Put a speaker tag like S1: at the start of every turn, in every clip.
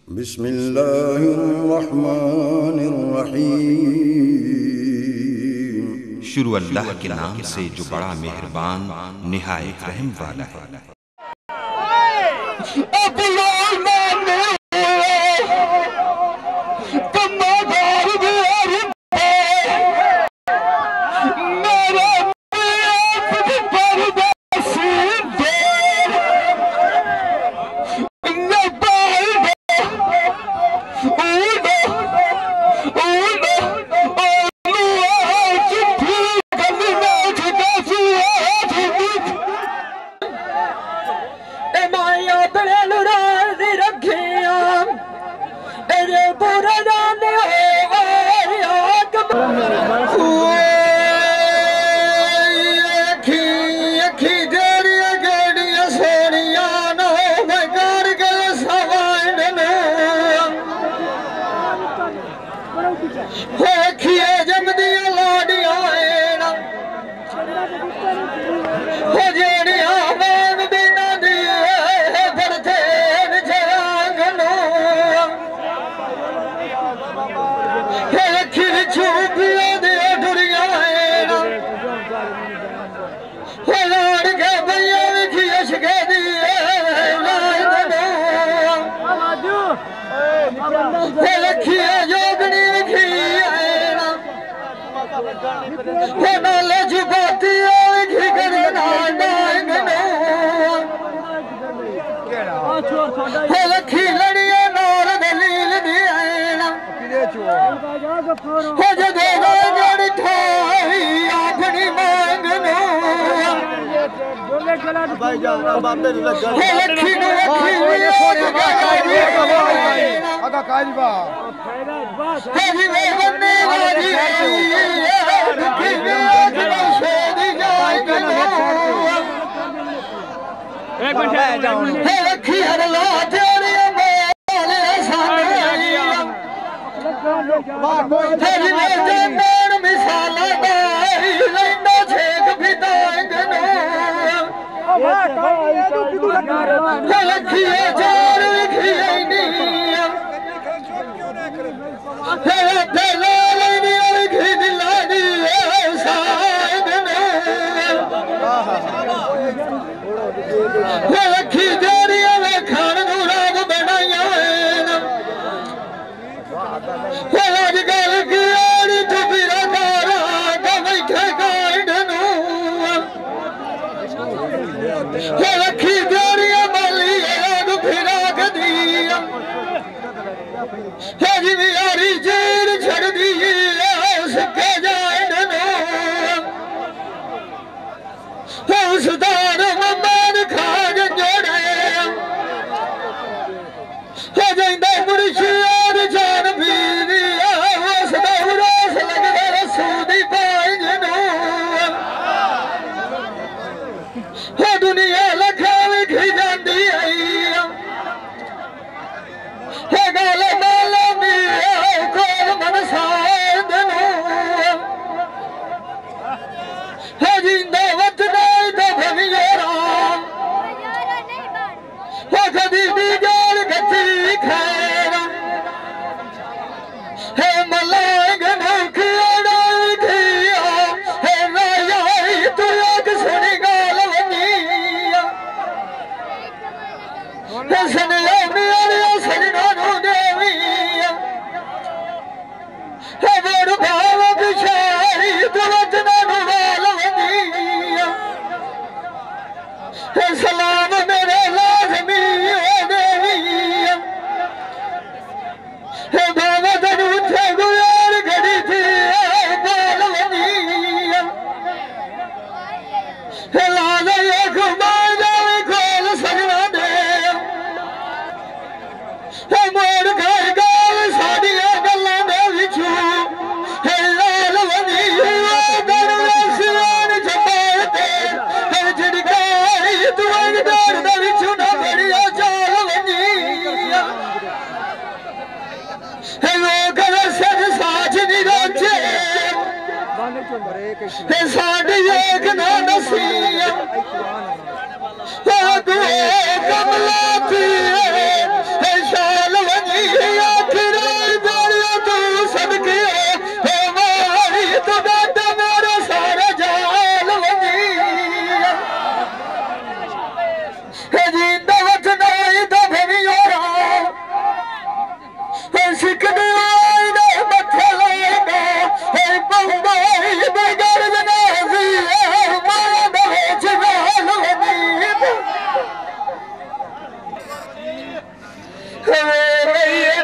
S1: बिस्मिल्लाहिर्रहमानिर्रहीम। शुरू अल्लाह के नाम से जो बड़ा मेहरबान निहायत रहम वाला है।
S2: कमला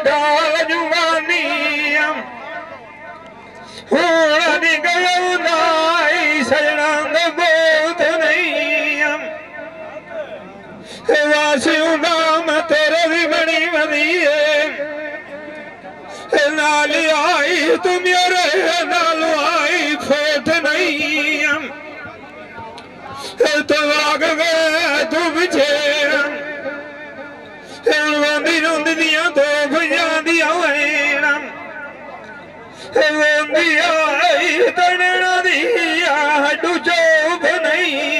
S2: ढाल जुबानी हूं निकल सजना बहुत नहीं वासियों नाम तेरे भी बड़ी मदी नाल आई तू मेरे नाल आई फोट नहीं तो आग गए तू पिछे रोंदी रोंदी दियां दो भैया दिया रोंदी आई तड़ना दिया हड्डू चोप नहीं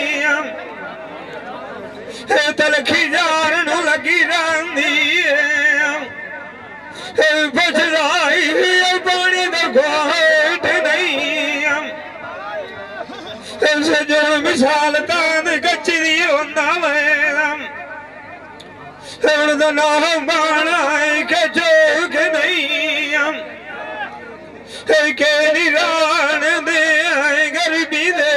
S2: तलखी जार लगी रही बचलाई पानी घाट नहीं जो मिसाल तान कचरी होंदा नाम बाणा के जोग नहीं के निरान दे गरीबी दे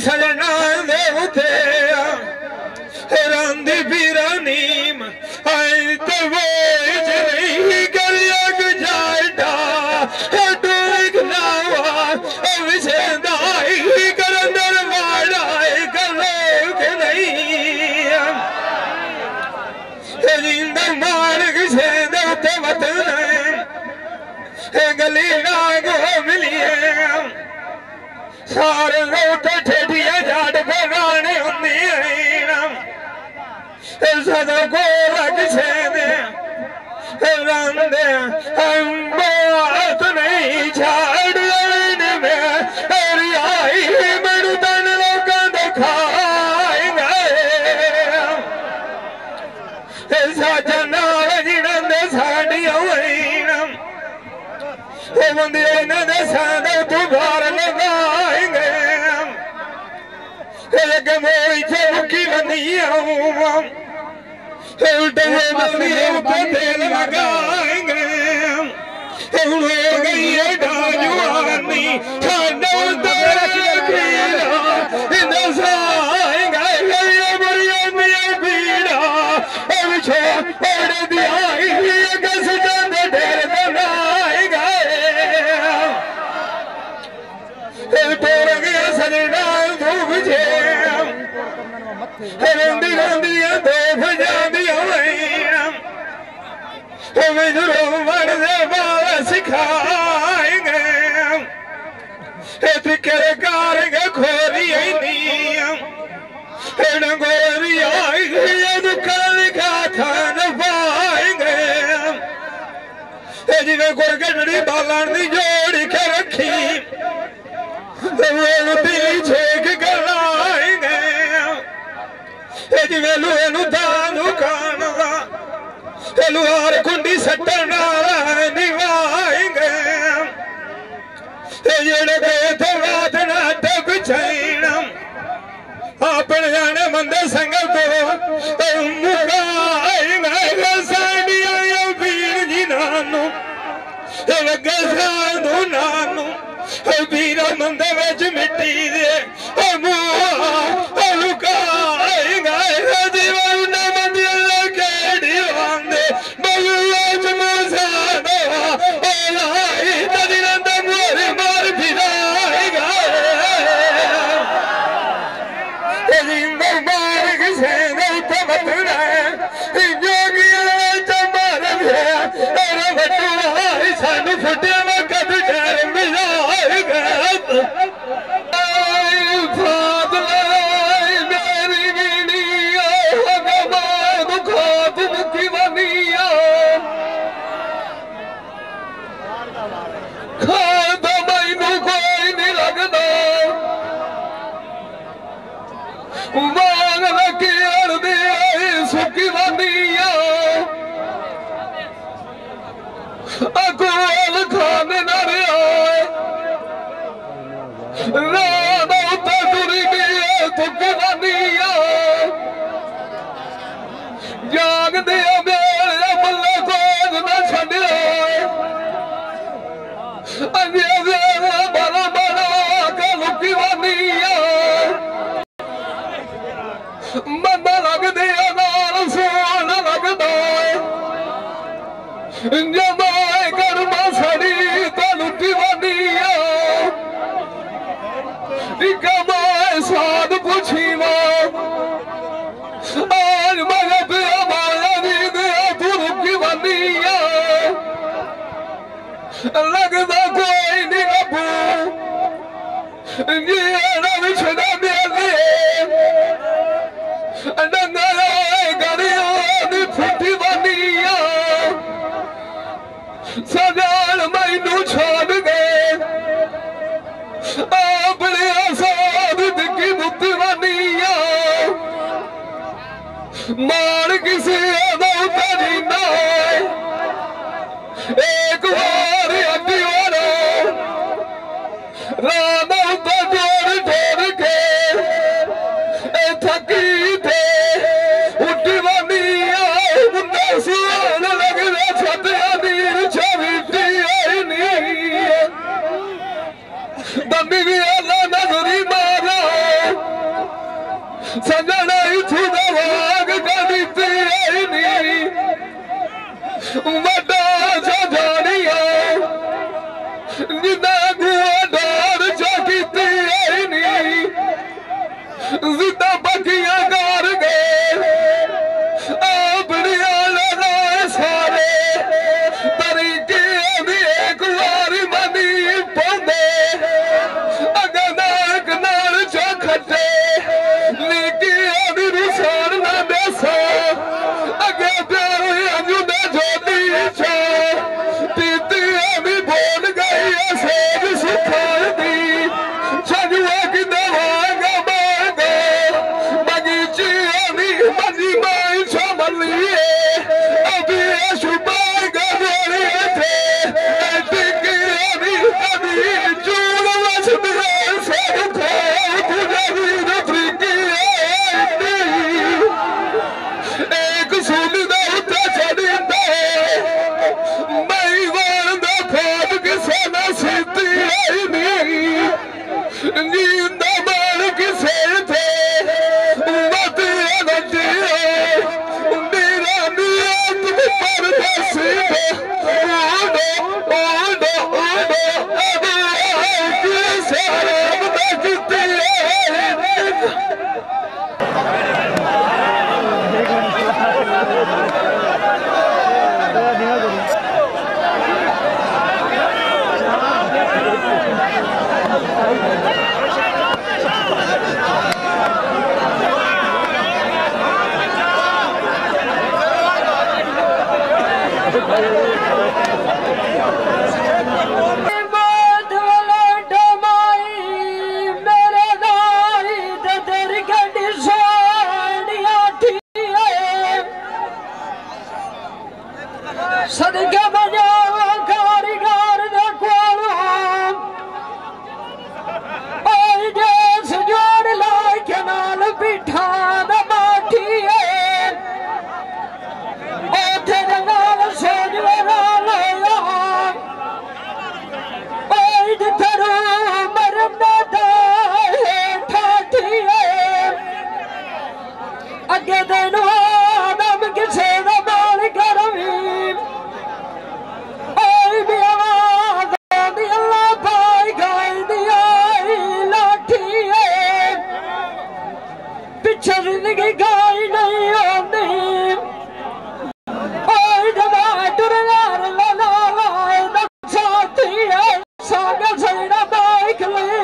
S2: सजना दे उठे रांदी पीरा नीम आई तो वो नहीं गलिया गुजारता डूक नावा विशेदाई करंदर वाड़ाई कलोक नहीं जिंदा मार्ग से दौते वतन गली नागो मिलिए सारे लोटे ठेठिया जाट बनाने होंदी सदा को लग से रांदे बात नहीं छाड़ में आई मेरू तन लोग दिखाएंगे सजना जिन्हें साड़िया बंदे इन्होंने सादा तू बार लगाएंगे मोई चौकी बनी आऊँ तेल लगाएंगे हो गई है डाजुआनी सिखाएंगे करेंगे खोरी गोरी आएगी थान पाएंगे जिन्हें गुरगढ़ी बालन की जोड़ के रखी दिल छेक गलाएंगे जिन्हें लोहे दानू कानवा लुहार कुंडी सट्टन निभाएंगे जेड़े गए थे रात नाटक बिछाईना अपने जाने मंदिर संगल तो मुकाएंगे साडिया पीर जी नानू लगे साधु नानू पीरा मंदिर विच मिट्टी दे लुकाएंगे जीवन जाग दिया बल्ले को ना छड़िया बड़ा बड़ा लुकी वानिया बंदा लग दिया नाल सोना जमाए कर्मा सड़ी तो लुटी वनिया कमाए साध पुछी आज मजा पिया माया दी गया तू रुकी वनिया लगता कोई नहीं अबू जी विछड़ा मेले डंगरा गरिया दी फुटी वनिया सजान मैनू छोड़ गए अपने आसाद दिखी मुक्ति वनिया मान किसी अदारी ना एक बार अभी वाला राना जोड़ जोड़ के थकी थे उठी वनिया सियान लगना छतिया नीर छविटी दमी भी अल्लाह नजरी मारा सजना इथू दवाग गणित वड्डा जानिया जिन्ना गुआ डार चकीती जिद्दा बकिया गार गए अपनी लगाए सारे तरीके एक वारी मनी पौधे अगर नाक नाल चखटे लेके अभी रुसान ना देसा अगे प्यार अजू ने जोड़ी छो तीती अभी बोल गई सेज सुखार दी छजुआ की दवागा मांगो बगीची अभी मजी माई छमलिए अभी शुभाई गजोड़ी थे टिकी अभी चूड़ वसदिए सब खो तुझे फ्रीकी एक सूली दा उत्ते चढ़ी दे मई वार दा खोद किसे ना सीती नींदा मार किसे थे वतिया नटिया मेरा नियत पर दसी ओडो ओडो ओडो अबे किसे रब दकती सदके बजावा कारीगर दे कोलों ओए देस जोड़ लाए के नाल बिठा न माठिए ओथे जंगल सोज वरा लाया ओए जिथरू मरना दाए ठाठिए अगे देनो आदम किसे दा माल करवी जिंदगी गाय नहीं आती टुर साथी है सागा सैना बाइक ले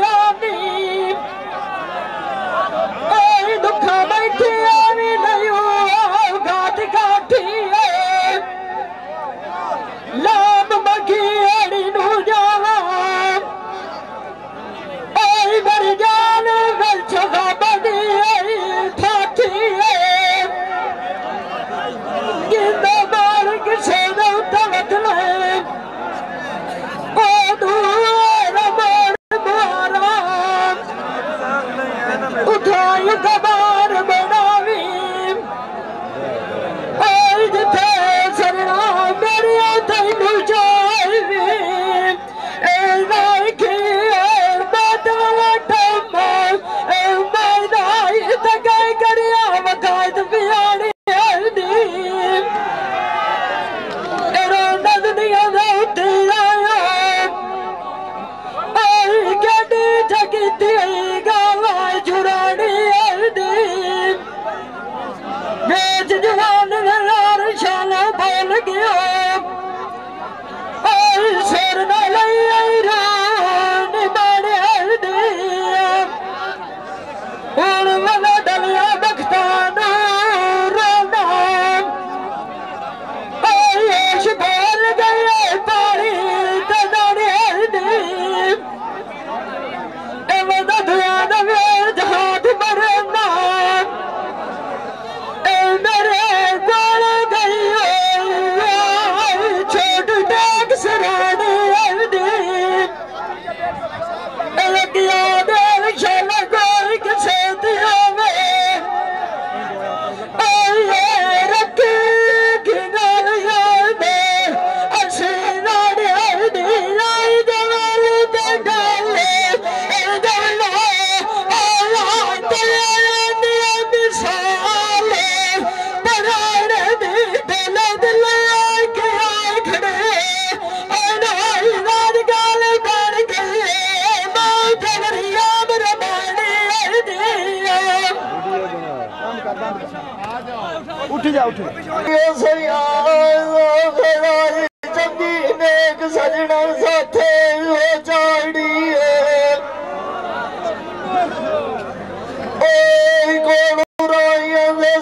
S2: आनी दुखा बैठी आवी नहीं घाट घाटी है लाम मगी एड़ी नू जावा मेरी जान छा बदी
S3: चंगी नेक सजना साथे हो जाड़ी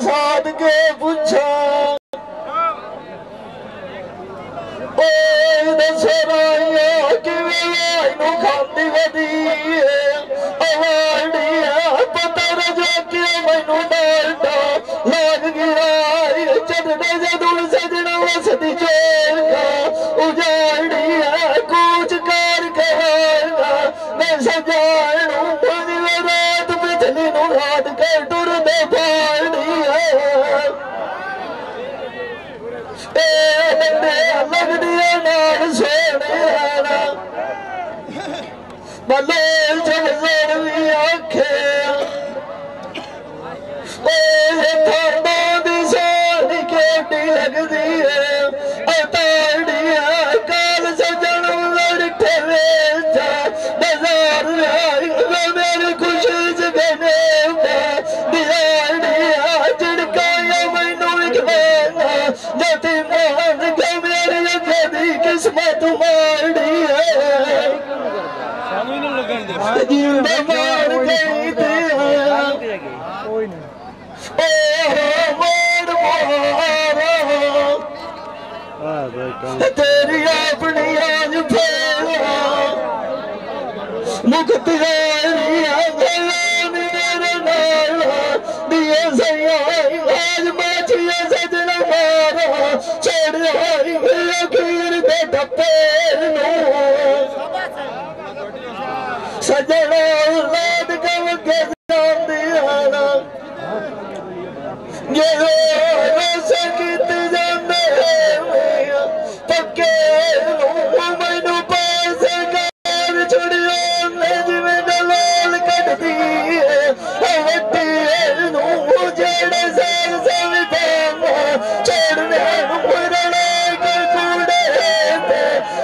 S3: साध के पूछा दसराइया कि खाती वधी पता रजा कि मैनू डालता लाग गया चढ़ने जदूर सजना वसदी चोर का उजाड़ी कूच कर कहेगा मैं सजाणू रात बिजली नू रात के टुर दे पानी लगदी नाल सोने बलोल चमजर भी आखे थाना दी सोनी केटी लगदी है अताड़ी काल सजन लड़के वेचा नजार मेरी खुशी जगने दियाड़ी चिड़काया मैनू इकबाना जति मान के मेरी अगली किस्मत माड़ी है जिंदा मार गई तेरी अपनी आज मुख मेरे नाल दिए सैया आज माचिया सजना मारा छोड़ खीर के टप्पे सजना लाद कम के सकित जाने पक्के मैनू पास कार छुड़ियो जिमें दलाल कट दी वट्टी जेड़े साल संविधान छोड़ने मुरड़े के कूड़े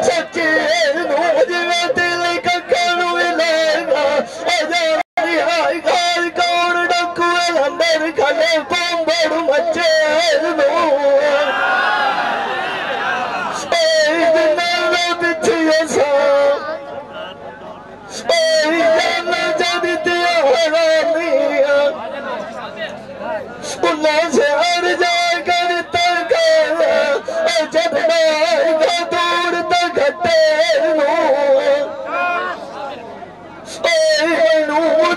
S3: सच्चे जिमें दिल कक्का मिलेगा कौन डकू अंदर खले पंबड़ मचे से हर जाकर तक जब दूर तक घटे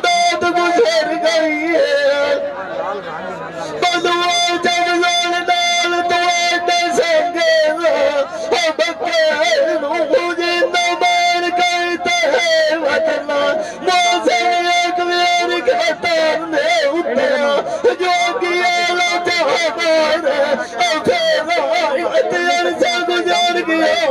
S3: दाद गुजर गई है बलुआ जब डाल तो संगे बके मुझे नमान कहते हैं वतना मौसम एक मेर खतर ने उतरा जो किया गुजर गया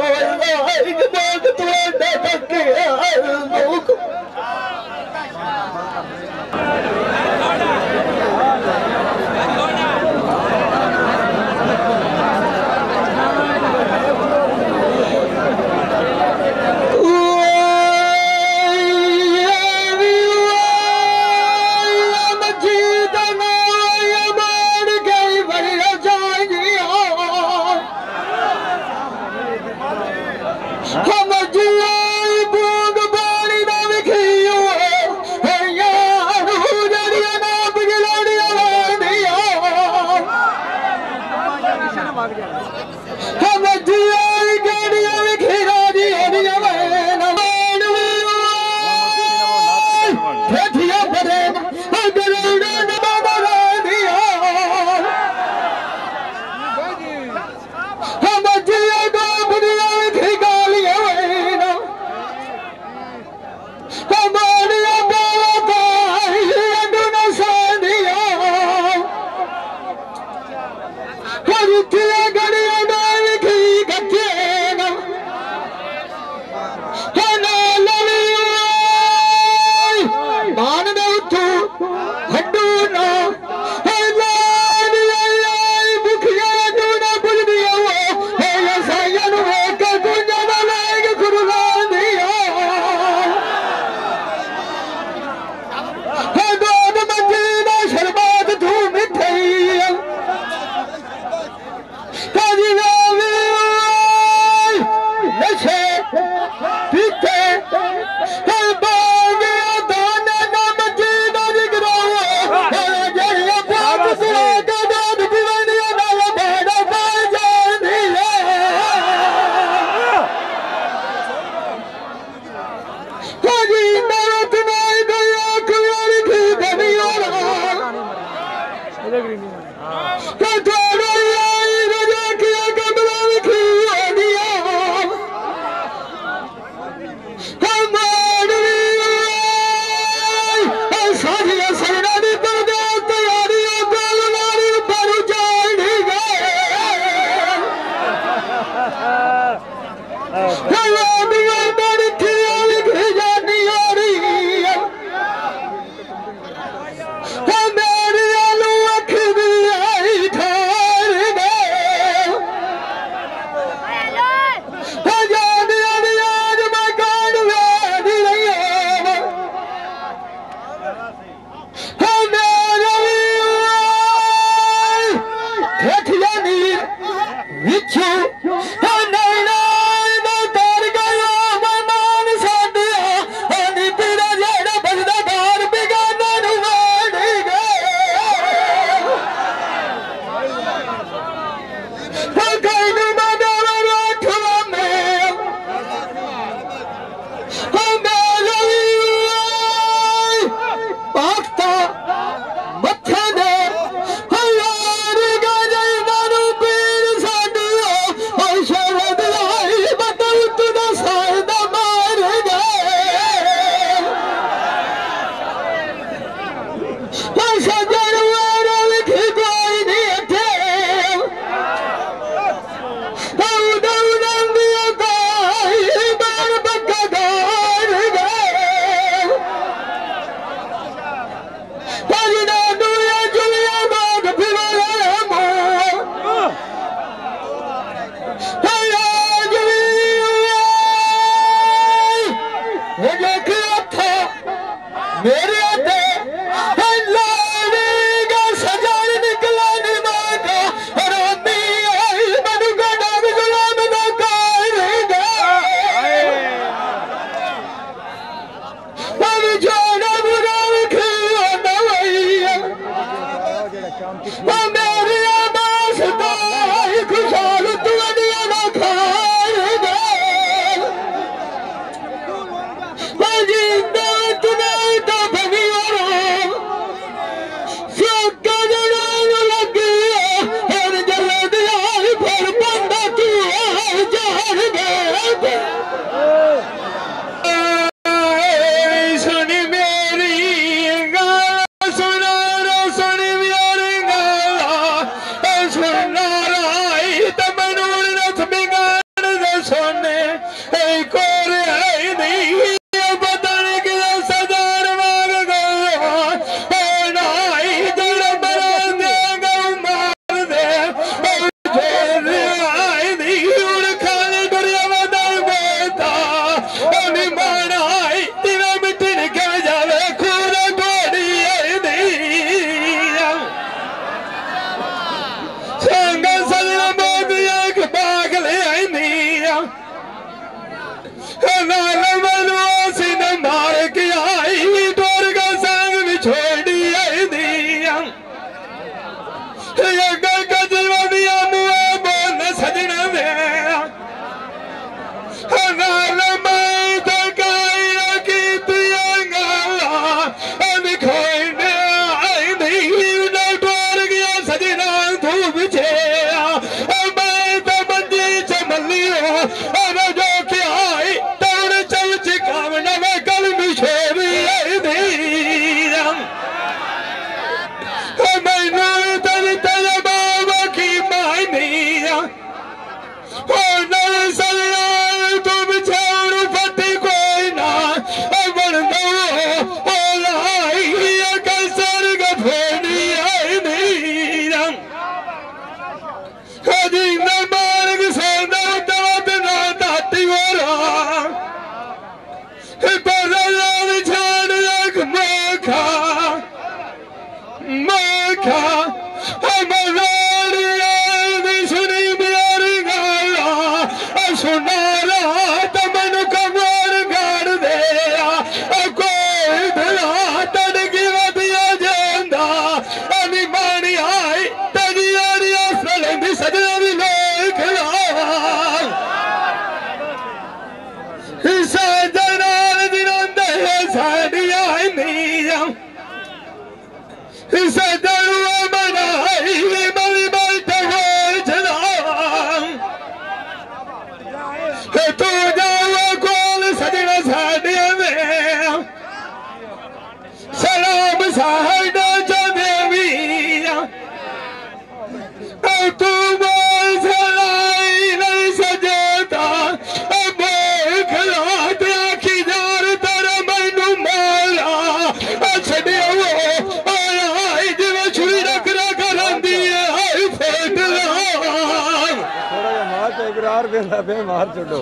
S4: मार छोड़ो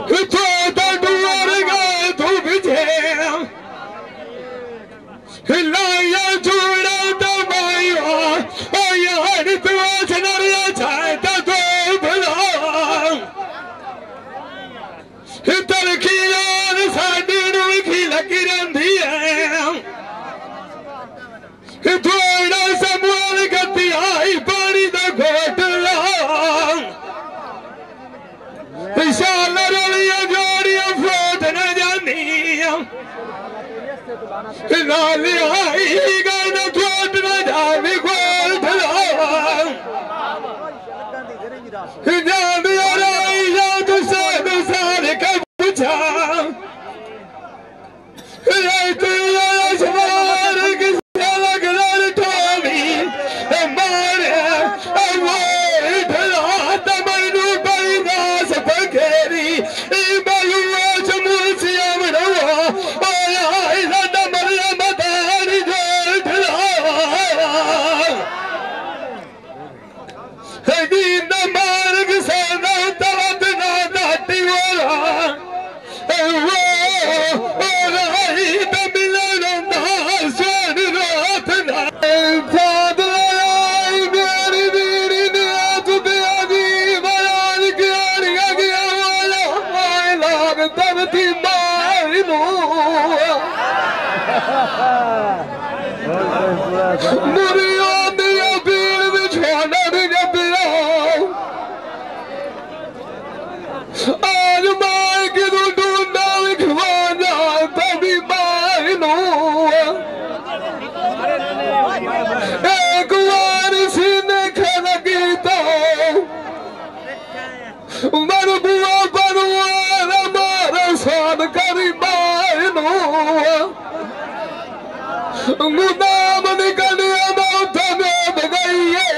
S2: लाया जोड़ा तो मायो ओ यार तू सनरिया चाहता नाली आई गाना थोट ना जावी गोल धलावा जान आई या तू सारे का पूछा ये तू या सवार किसे लगना ठोवी मारे वो धला तमनु पैदा सफकेरी बलुआ चमुसिया मनवा आया इला दमरिया मदारी जोर धला हदी नमार किसाना तवत ना दाती वाला वो आज मार के ढूंढा लिखवाना तभी मारनो एक बार सीने खाना गीता मर बुआ बनवाना मारा सान करी मारनो गुदाम निकलिया मौत में बगैये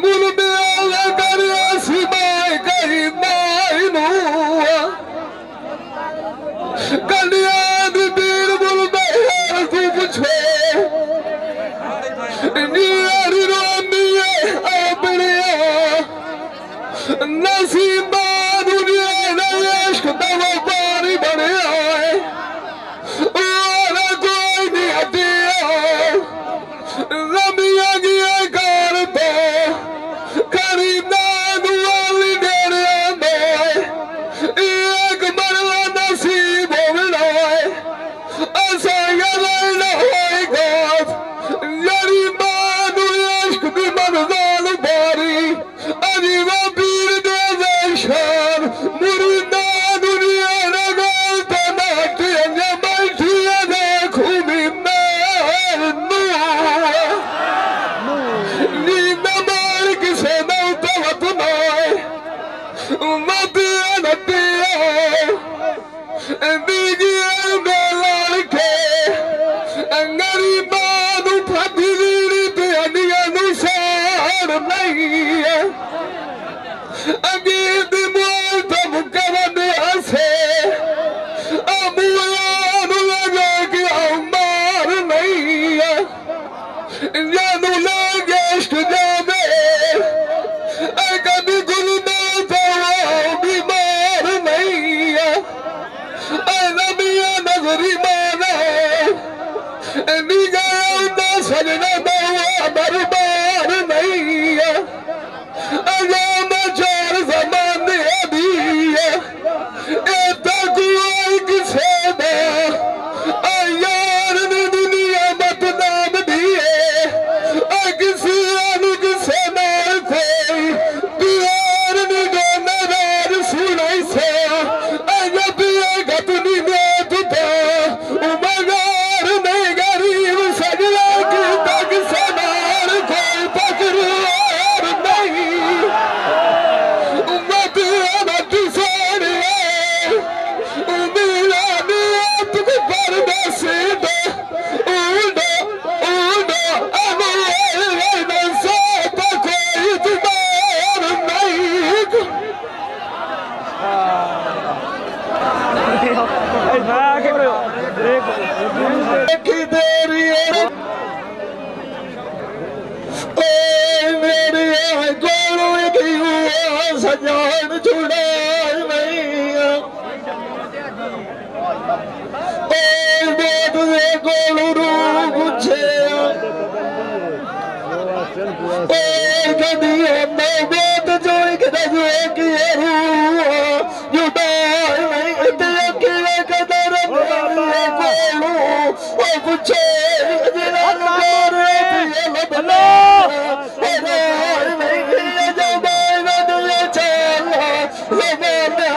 S2: मुल में आला करिया सिमाई करी मारनो कल्याण बीर मुल में तू पूछे नियारी रोनिए अपने नसीबा दुनिया ने इश्क दवा पारी बने आए और कोई नहीं दिया रमिया गिया कर दो खरीदार वाली डेरे में एक मरला नसीब होना है ऐसा यार होएगा यारी बात इश्क की मर्दान बारी अजीबा पीर दे देशान मुर्दा दुनिया नगल तनाट बैठिया देखू मिन्नर नींद मार किसे नौतवत नाय मतिया नतिया दीजिए बेलाल के गरीबा नु फदीली ते अनिया नु सार नहीं है अगे दी मोल तब कवन हसे अबुआ नु लगे कि अमार नहीं है जानू लगे इश्क जावे कभी गुल में तो बीमार नहीं है नबिया नजरी माना निगाह सजना बाबा बर्बाद नहीं है अजाम चार जमाने भी है कोई किसे दा यार ने दुनिया बदनाम दिए किसी अनु किसे ना कोई प्यार ने नाराज सुनाई से पिया गतनी में तुता उमगार में गरीब सजला की तक सनार कोई पकड़ार नहीं मत मत सारे मेरा नियत को परदेस दे उड़ो उड़ो अमर न साथ कोई तुम्हार नहीं की देरी है ओ मेरी गोलू की हुआ सजान छुड़ा नहीं ओ बेट दे गोलू रू पूछे ओ कदी मैं बेट जो एक दजे की जुड़ा नहीं ते के कदर मेरे गोलू ओ पूछे जिलाल गोरे ये लबला नहीं जब मैं चला जब मैं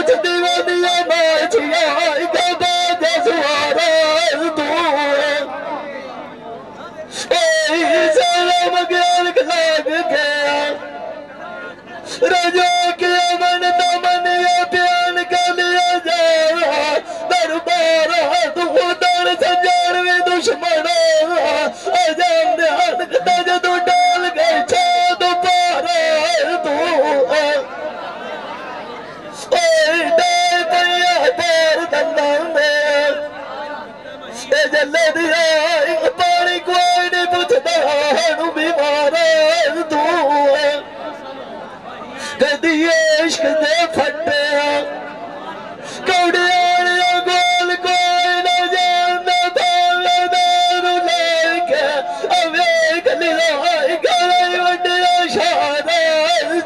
S3: नाच दीवानिया नाचिया गदा जसवारा तू सलाम ज्ञान लाग गया राजा के मन दमन या प्यान कर लिया जा दरबार तू दर संजान में दुश्मन अजान ध्यान कदा जदू डाल गए छाद पार तू डे पैया पैर दंदन में जल्ले दिया पानी कोई नहीं पुछदा हूं बीमार तू कदी इश्क दे फटे कौड़िया गोल कोई न जानदा भावे दारू लेके अवेक लिहाई गए वड्डिया शादा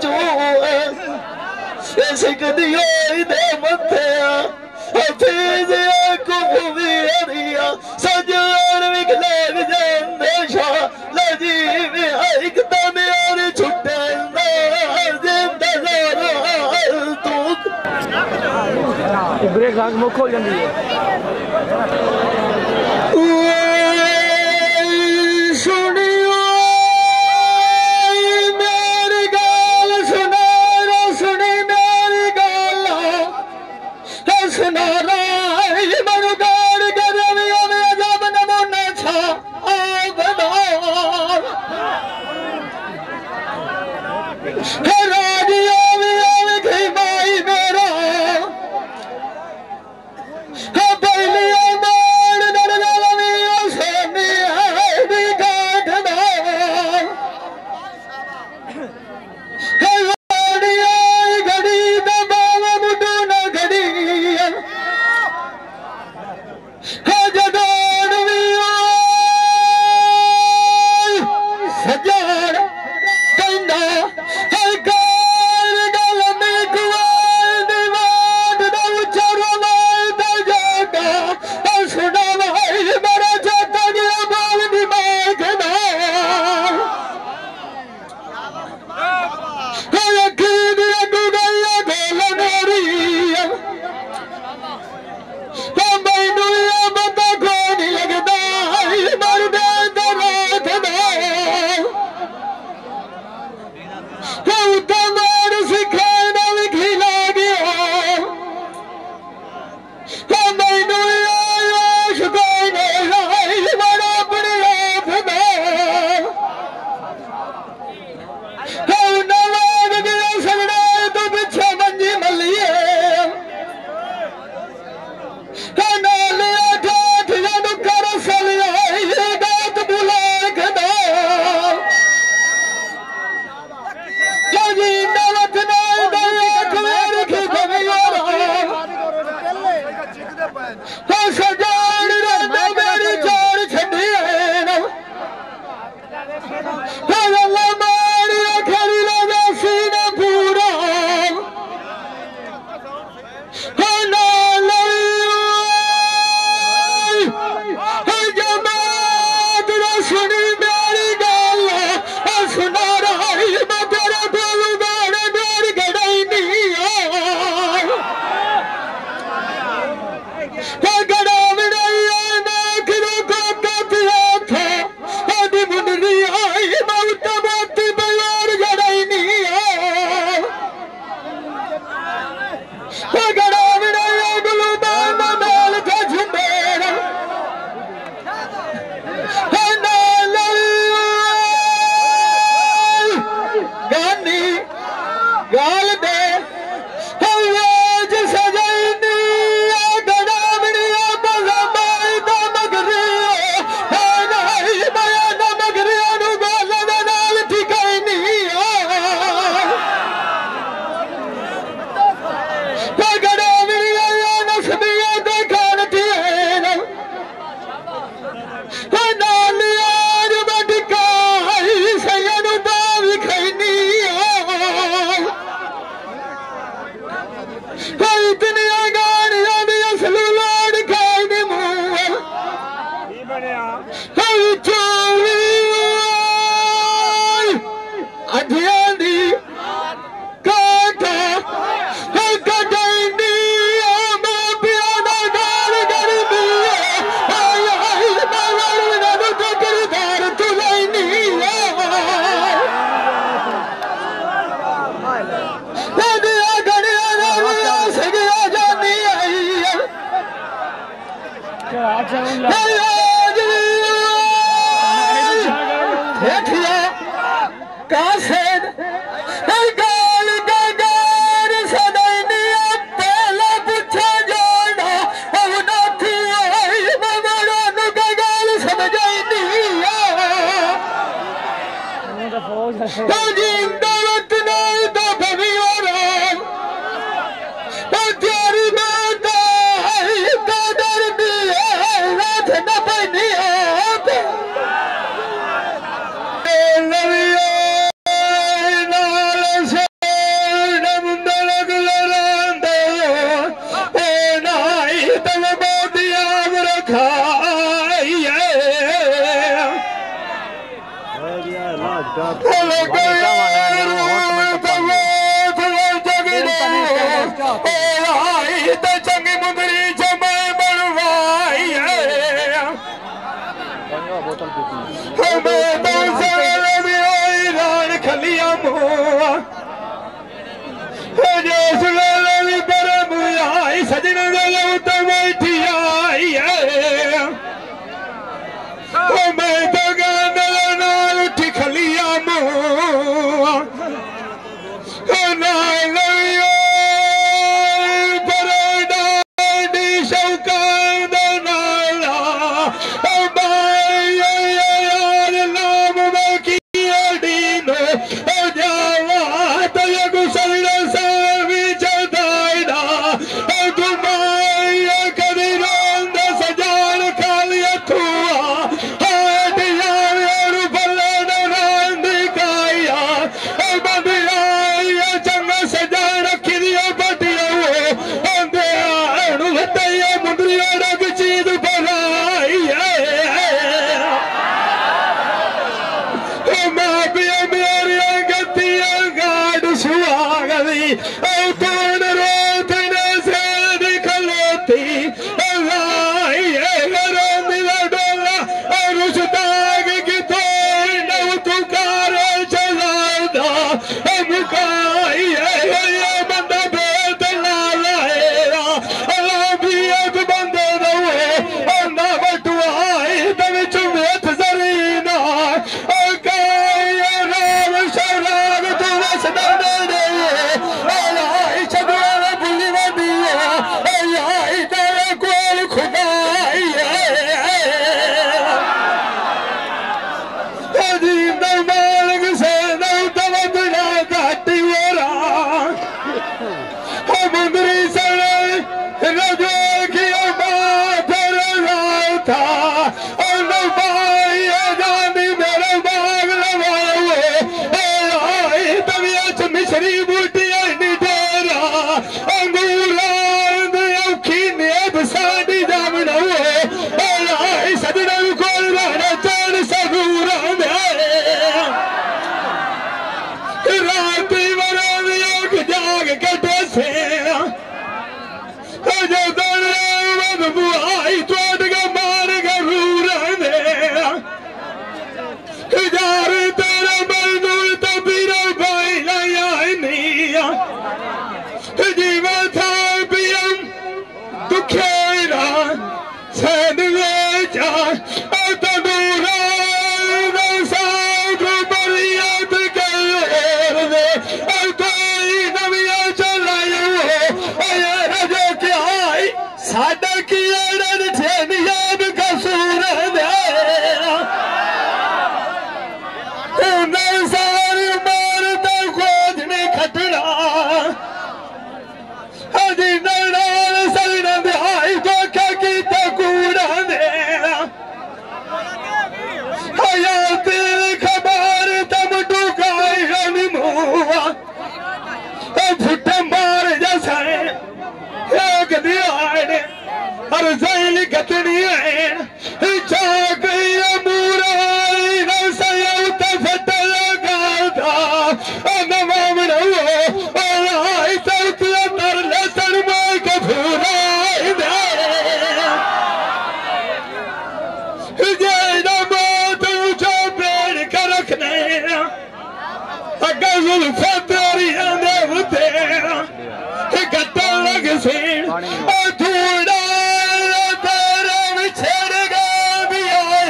S3: जू सिकदी होई दे मथे हफीज भी हरिया सजान विक लग जांदे शाह लजी भी एक दम यार छुट्टे
S4: ब्रेक लाग मुख हो जाती है
S3: सुनियो मेरी गाल सुना रो सुनी मेरी गाल सुना मनु गाड़ गर्मियों में जब नमूना छा राजियों में घी माई मेरा अधियां दी काठा कटाईंदी कासेद गाल गगार सदैनिया पहला पूछा जाना अब ना थी आई ममड़ा नु गाल समझाइनिया तो जिंदा वक्त नहीं तो भवी और तेरी बेटा है तो डर भी है रात न बनी चंगी मुंदरी जमे बनवाई रान खलिया मुआ आई सजन तो बैठी आई मैं तो गाल उठी खलिया मुआ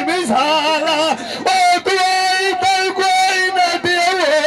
S3: मिसाला ओ कोई तो कोई न दियो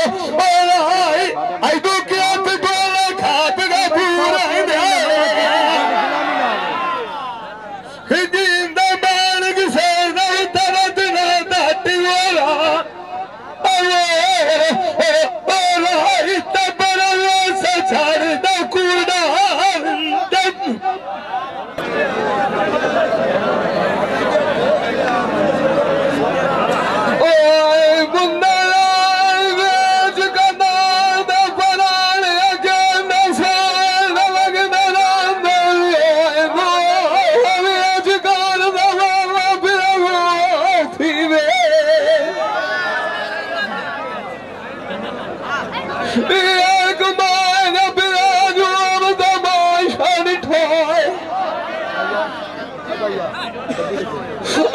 S2: एक मायने बिराजमान तमाशा निठाए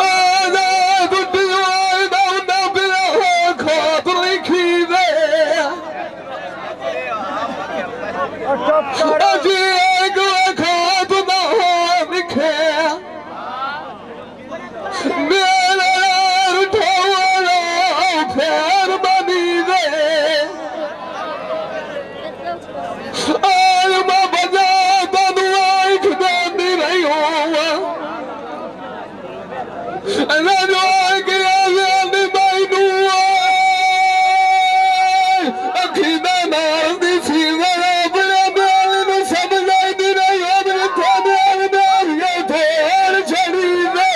S2: आजाद उठवाए ना बिरा खातर लिखी दे अजी एक खात ना लिखे मेरा उठवाना फेर बनी दे आज मैं बजा तनु आँख देती रही हूँ जो आके आज़ादी मैनू अखी दा नाल दी सी अपने बाल नू समझाती रही अपने थाने मेरिया थोड़ छड़ी दे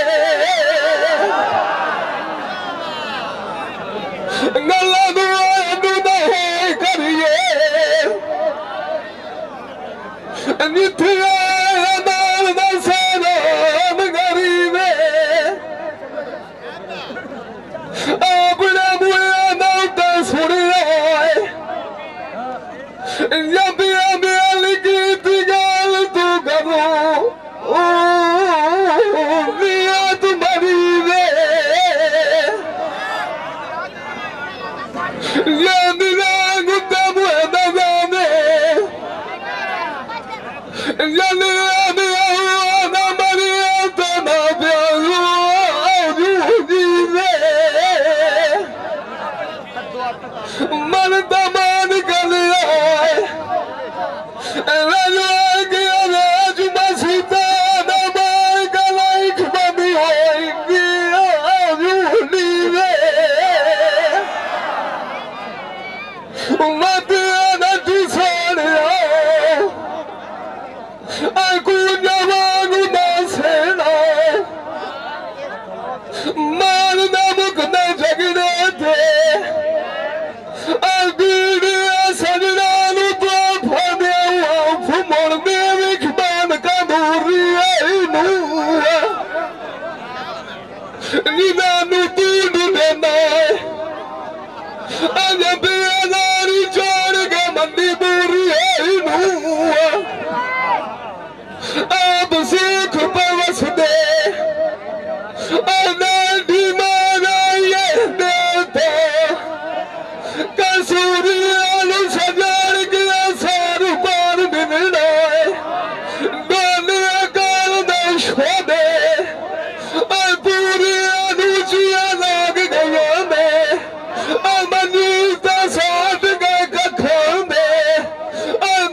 S2: गल्लां तू नू ना करिए जिथे नाल दा सलाम करीवे अपने मुआ ना सुनिया जब मेल की गल तू करो नियत मरी वे गुद्दा मुआ दाने मन तमान कर सीता गलाइक बनी मत सोने मारना मुकने जगने थे सजना तो फने फुमड़ में खिबान का दूरी निदानू तू देना जब आजारी छोड़ के मंदी दूरी आप सुख पवस दे कसूरिया सजार गया सारू पार मिलना दोनिया काल दे पूरी अनुचिया लाग गया में मनीता साथ गए कखों में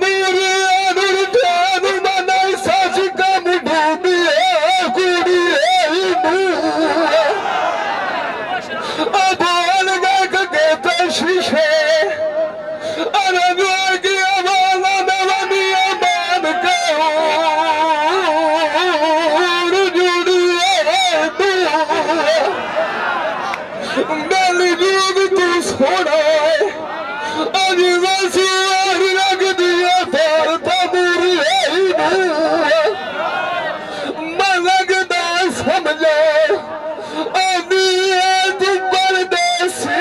S2: मूरी अनुठान मना सच का मुठूबी कुड़ी बोल गए कहते शीशे अरे की आवाज नवनिया मान के जुग तू सोना अज वैसी रख दिया भारत बुरी लगदा समझो तू परदेसी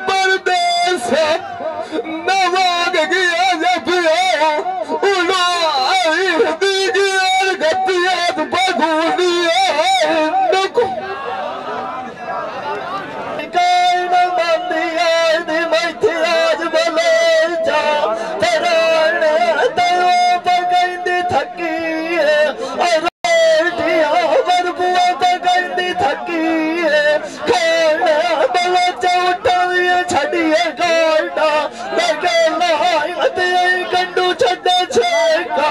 S2: परदेस नवाग गया जब गतियात बगूनिया कंडू छे छेका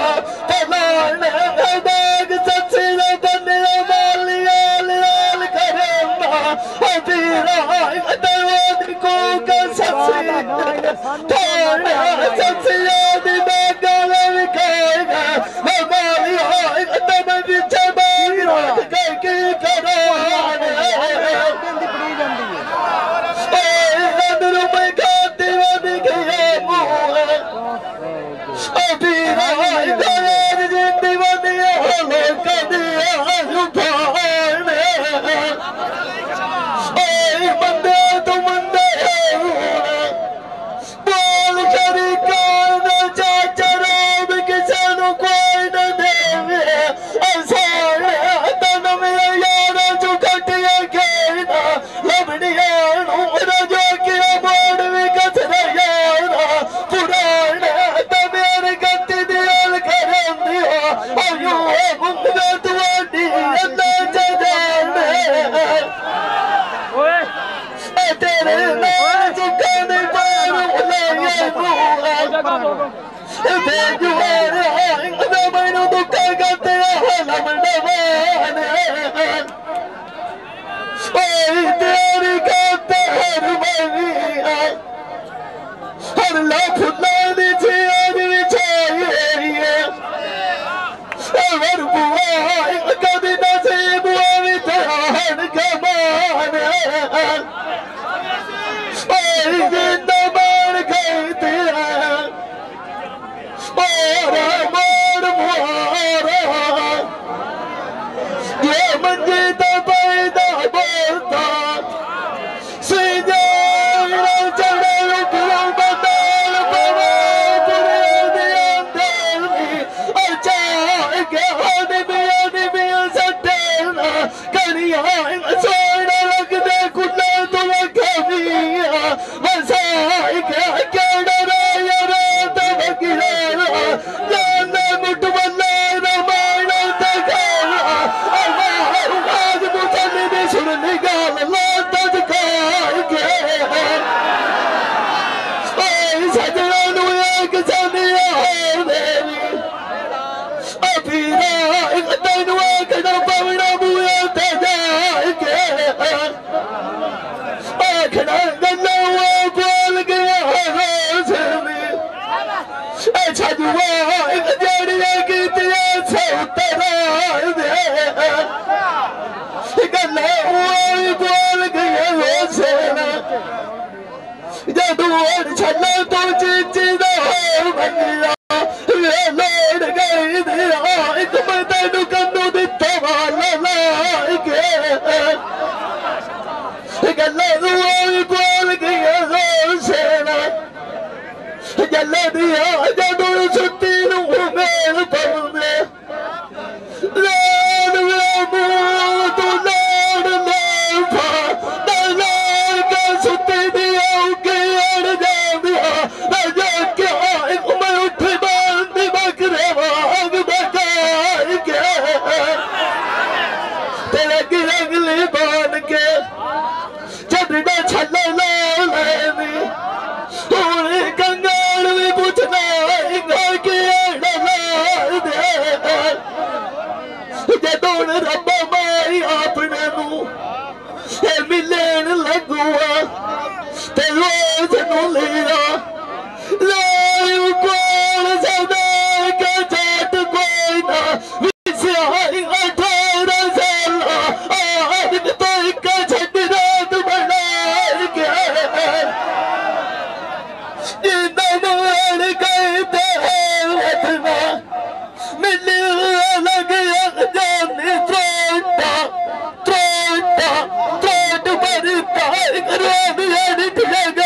S3: Trotta,